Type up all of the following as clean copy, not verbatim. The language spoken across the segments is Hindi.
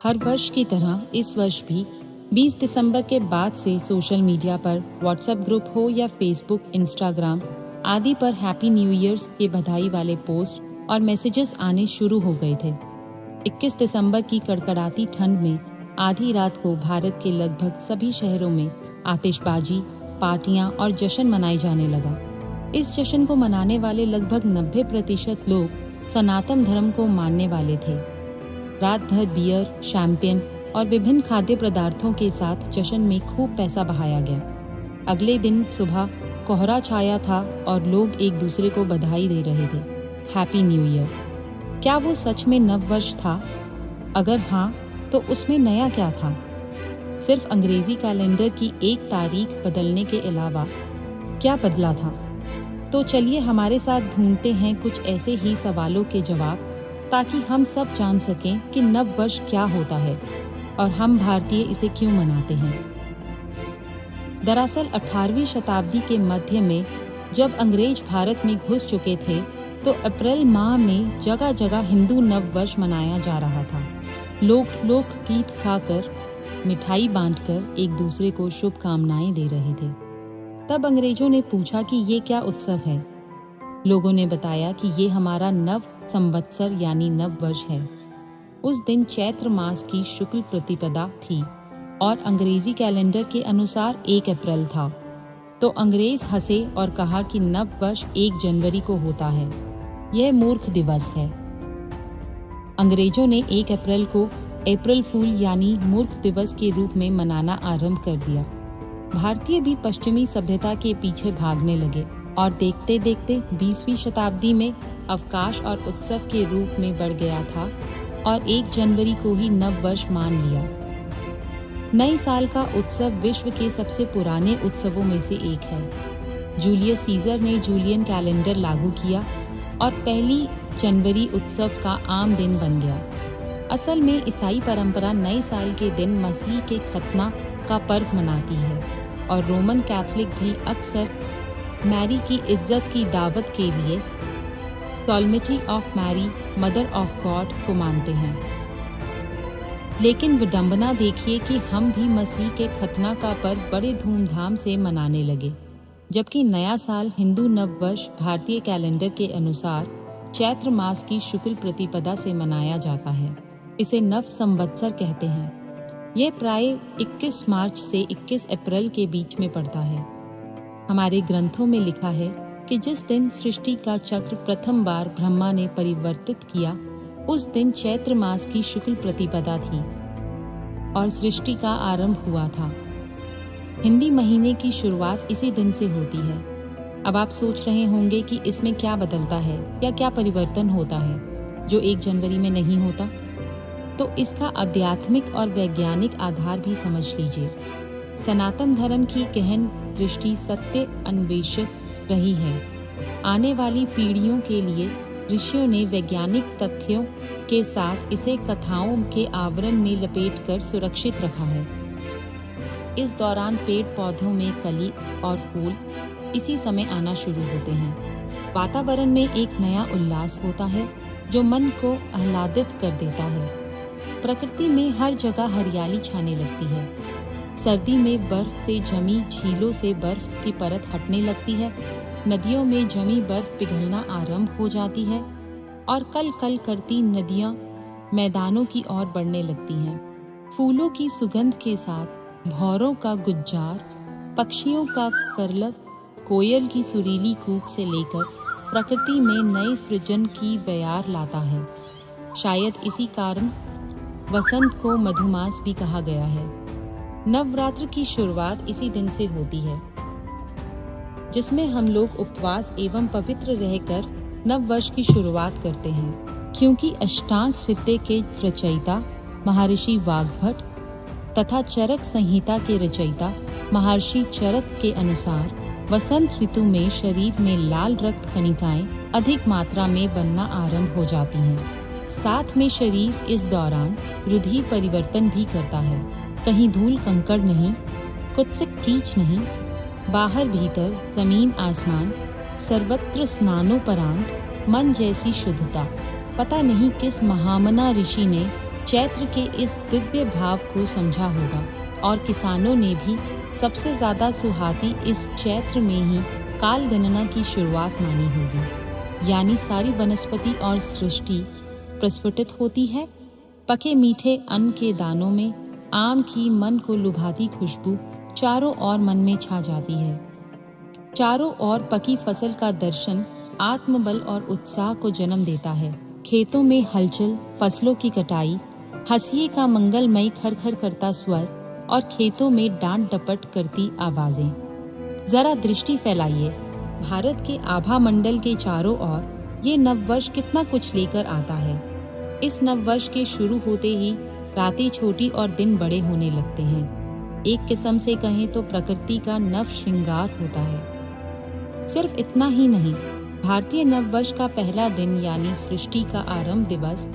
हर वर्ष की तरह इस वर्ष भी 20 दिसंबर के बाद से सोशल मीडिया पर व्हाट्सएप ग्रुप हो या फेसबुक, इंस्टाग्राम आदि पर हैप्पी न्यू ईयर्स के बधाई वाले पोस्ट और मैसेजेस आने शुरू हो गए थे। 21 दिसंबर की कड़कड़ाती ठंड में आधी रात को भारत के लगभग सभी शहरों में आतिशबाजी, पार्टियां और जश्न मनाए जाने लगा। इस जश्न को मनाने वाले लगभग 90% लोग सनातन धर्म को मानने वाले थे। रात भर बियर, शैंपेन और विभिन्न खाद्य पदार्थों के साथ जश्न में खूब पैसा बहाया गया। अगले दिन सुबह कोहरा छाया था और लोग एक दूसरे को बधाई दे रहे थे, हैप्पी न्यू ईयर। क्या वो सच में नव वर्ष था? अगर हाँ, तो उसमें नया क्या था? सिर्फ अंग्रेजी कैलेंडर की एक तारीख बदलने के अलावा क्या बदला था? तो चलिए हमारे साथ ढूंढते हैं कुछ ऐसे ही सवालों के जवाब, ताकि हम सब जान सकें कि नव वर्ष क्या होता है और हम भारतीय इसे क्यों मनाते हैं। दरअसल 18वीं शताब्दी के मध्य में जब अंग्रेज भारत में घुस चुके थे, तो अप्रैल माह में जगह जगह हिंदू नव वर्ष मनाया जा रहा था। लोग लोकगीत गाकर, मिठाई बांटकर एक दूसरे को शुभकामनाएं दे रहे थे। तब अंग्रेजों ने पूछा कि ये क्या उत्सव है। लोगों ने बताया कि ये हमारा नव संवत्सर यानी नव वर्ष है। उस दिन चैत्र मास की शुक्ल प्रतिपदा थी और अंग्रेजी कैलेंडर के अनुसार 1 अप्रैल था। तो अंग्रेज हंसे और कहा कि नव वर्ष 1 जनवरी को होता है, यह मूर्ख दिवस है। अंग्रेजों ने 1 अप्रैल को अप्रैल फूल यानी मूर्ख दिवस के रूप में मनाना आरंभ कर दिया। भारतीय भी पश्चिमी सभ्यता के पीछे भागने लगे और देखते देखते 20वीं शताब्दी में अवकाश और उत्सव के रूप में बढ़ गया था और 1 जनवरी को ही नव वर्ष मान लिया। नए साल का उत्सव विश्व के सबसे पुराने उत्सवों में से एक है। जूलियस सीजर ने जूलियन कैलेंडर लागू किया और 1 जनवरी उत्सव का आम दिन बन गया। असल में ईसाई परंपरा नए साल के दिन मसीह के खतना का पर्व मनाती है और रोमन कैथोलिक भी अक्सर मैरी की इज्जत की दावत के लिए solemnity of Mary, mother of God को मानते हैं। लेकिन विडंबना देखिए कि हम भी मसीह के खतना का पर्व बड़े धूमधाम से मनाने लगे, जबकि नया साल हिंदू नव वर्ष भारतीय कैलेंडर के अनुसार चैत्र मास की शुक्ल प्रतिपदा से मनाया जाता है। इसे नव संवत्सर कहते हैं। यह प्राय 21 मार्च से 21 अप्रैल के बीच में पड़ता है। हमारे ग्रंथों में लिखा है कि जिस दिन सृष्टि का चक्र प्रथम बार ब्रह्मा ने परिवर्तित किया, उस दिन चैत्र मास की शुक्ल प्रतिपदा थी और सृष्टि का आरंभ हुआ था। हिंदी महीने की शुरुआत इसी दिन से होती है। अब आप सोच रहे होंगे कि इसमें क्या बदलता है या क्या परिवर्तन होता है जो 1 जनवरी में नहीं होता। तो इसका आध्यात्मिक और वैज्ञानिक आधार भी समझ लीजिए। सनातन धर्म की गहन दृष्टि सत्य अन्वेषक रही है। आने वाली पीढ़ियों के लिए ऋषियों ने वैज्ञानिक तथ्यों के साथ इसे कथाओं के आवरण में लपेटकर सुरक्षित रखा है। इस दौरान पेड़ पौधों में कली और फूल इसी समय आना शुरू होते हैं। वातावरण में एक नया उल्लास होता है जो मन को आह्लादित कर देता है। प्रकृति में हर जगह हरियाली छाने लगती है। सर्दी में बर्फ से जमी झीलों से बर्फ की परत हटने लगती है। नदियों में जमी बर्फ पिघलना आरंभ हो जाती है और कल कल करती नदियां मैदानों की ओर बढ़ने लगती हैं। फूलों की सुगंध के साथ भौरों का गुज्जार, पक्षियों का करलव, कोयल की सुरीली कूक से लेकर प्रकृति में नए सृजन की बयार लाता है। शायद इसी कारण वसंत को मधुमास भी कहा गया है। नवरात्र की शुरुआत इसी दिन से होती है, जिसमें हम लोग उपवास एवं पवित्र रहकर नव वर्ष की शुरुआत करते हैं। क्योंकि अष्टांग हृदय के रचयिता महर्षि वाग्भट तथा चरक संहिता के रचयिता महर्षि चरक के अनुसार वसंत ऋतु में शरीर में लाल रक्त कणिकाएं अधिक मात्रा में बनना आरंभ हो जाती हैं। साथ में शरीर इस दौरान रुधिर परिवर्तन भी करता है। कहीं धूल कंकड़ नहीं, कुत्सित कीच नहीं, बाहर भीतर जमीन आसमान सर्वत्र स्नानोपरांत मन जैसी शुद्धता। पता नहीं किस महामना ऋषि ने चैत्र के इस दिव्य भाव को समझा होगा और किसानों ने भी सबसे ज्यादा सुहाती इस चैत्र में ही काल गणना की शुरुआत मानी होगी। यानी सारी वनस्पति और सृष्टि प्रस्फुटित होती है। पके मीठे अन्न के दानों में आम की मन को लुभाती खुशबू चारों ओर मन में छा जाती है। चारों ओर पकी फसल का दर्शन आत्मबल और उत्साह को जन्म देता है। खेतों में हलचल, फसलों की कटाई, हंसिए का मंगलमय खर करता स्वर और खेतों में डांट डपट करती आवाजें। जरा दृष्टि फैलाइए, भारत के आभा मंडल के चारों ओर ये नववर्ष कितना कुछ लेकर आता है। इस नववर्ष के शुरू होते ही रातें छोटी और दिन बड़े होने लगते हैं। एक किस्म से कहें तो प्रकृति का नव श्रृंगार होता है। सिर्फ इतना ही नहीं, भारतीय नववर्ष का पहला दिन यानी सृष्टि का आरंभ दिवस,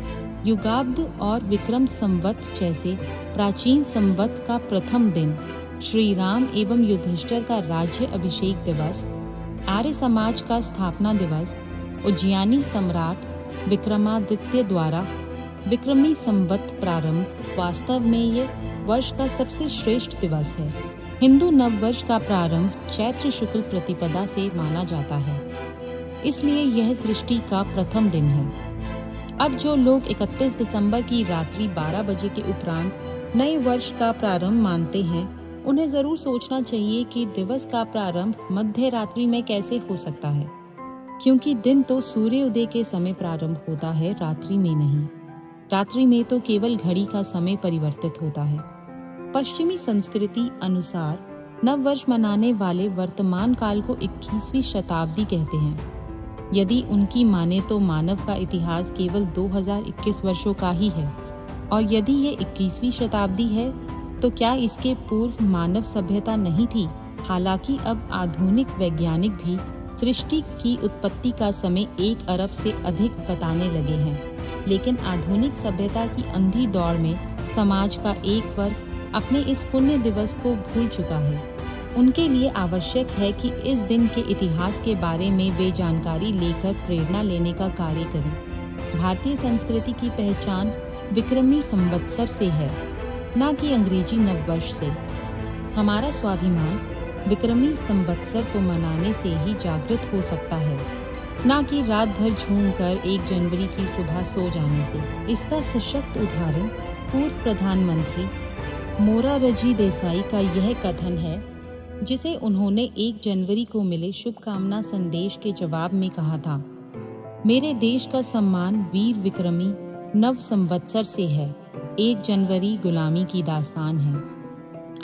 युगाब्द और विक्रम संवत जैसे प्राचीन संवत का प्रथम दिन, श्री राम एवं युधिष्ठिर का राज्य अभिषेक दिवस, आर्य समाज का स्थापना दिवस, उज्जैनी सम्राट विक्रमादित्य द्वारा विक्रमी संवत प्रारंभ, वास्तव में ये वर्ष का सबसे श्रेष्ठ दिवस है। हिंदू नववर्ष का प्रारंभ चैत्र शुक्ल प्रतिपदा से माना जाता है, इसलिए यह सृष्टि का प्रथम दिन है। अब जो लोग 31 दिसंबर की रात्रि 12 बजे के उपरांत नए वर्ष का प्रारंभ मानते हैं, उन्हें जरूर सोचना चाहिए कि दिवस का प्रारंभ मध्य रात्रि में कैसे हो सकता है, क्योंकि दिन तो सूर्योदय के समय प्रारंभ होता है, रात्रि में नहीं। रात्रि में तो केवल घड़ी का समय परिवर्तित होता है। पश्चिमी संस्कृति अनुसार नववर्ष मनाने वाले वर्तमान काल को 21वीं शताब्दी कहते हैं। यदि उनकी माने तो मानव का इतिहास केवल 2021 वर्षों का ही है, और यदि ये 21वीं शताब्दी है तो क्या इसके पूर्व मानव सभ्यता नहीं थी? हालांकि अब आधुनिक वैज्ञानिक भी सृष्टि की उत्पत्ति का समय 1 अरब से अधिक बताने लगे हैं, लेकिन आधुनिक सभ्यता की अंधी दौड़ में समाज का एक वर्ग अपने इस पुण्य दिवस को भूल चुका है। उनके लिए आवश्यक है कि इस दिन के इतिहास के बारे में वे जानकारी लेकर प्रेरणा लेने का कार्य करें। भारतीय संस्कृति की पहचान विक्रमी संवत्सर से है, न कि अंग्रेजी नववर्ष से। हमारा स्वाभिमान विक्रमी संवत्सर को मनाने से ही जागृत हो सकता है, न कि रात भर झूमकर 1 जनवरी की सुबह सो जाने से। इसका सशक्त उदाहरण पूर्व प्रधानमंत्री मोरारजी देसाई का यह कथन है, जिसे उन्होंने 1 जनवरी को मिले शुभकामना संदेश के जवाब में कहा था। मेरे देश का सम्मान वीर विक्रमी नव संवत्सर से है। 1 जनवरी गुलामी की दास्तान है।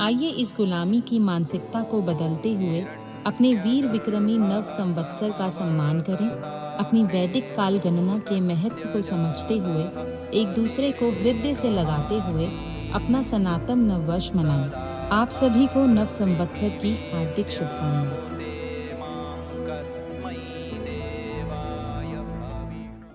आइए इस गुलामी की मानसिकता को बदलते हुए अपने वीर विक्रमी नव संवत्सर का सम्मान करें। अपनी वैदिक काल गणना के महत्व को समझते हुए, एक दूसरे को हृदय से लगाते हुए अपना सनातन नववर्ष मनाएं। आप सभी को नव संवत्सर की हार्दिक शुभकामनाएं।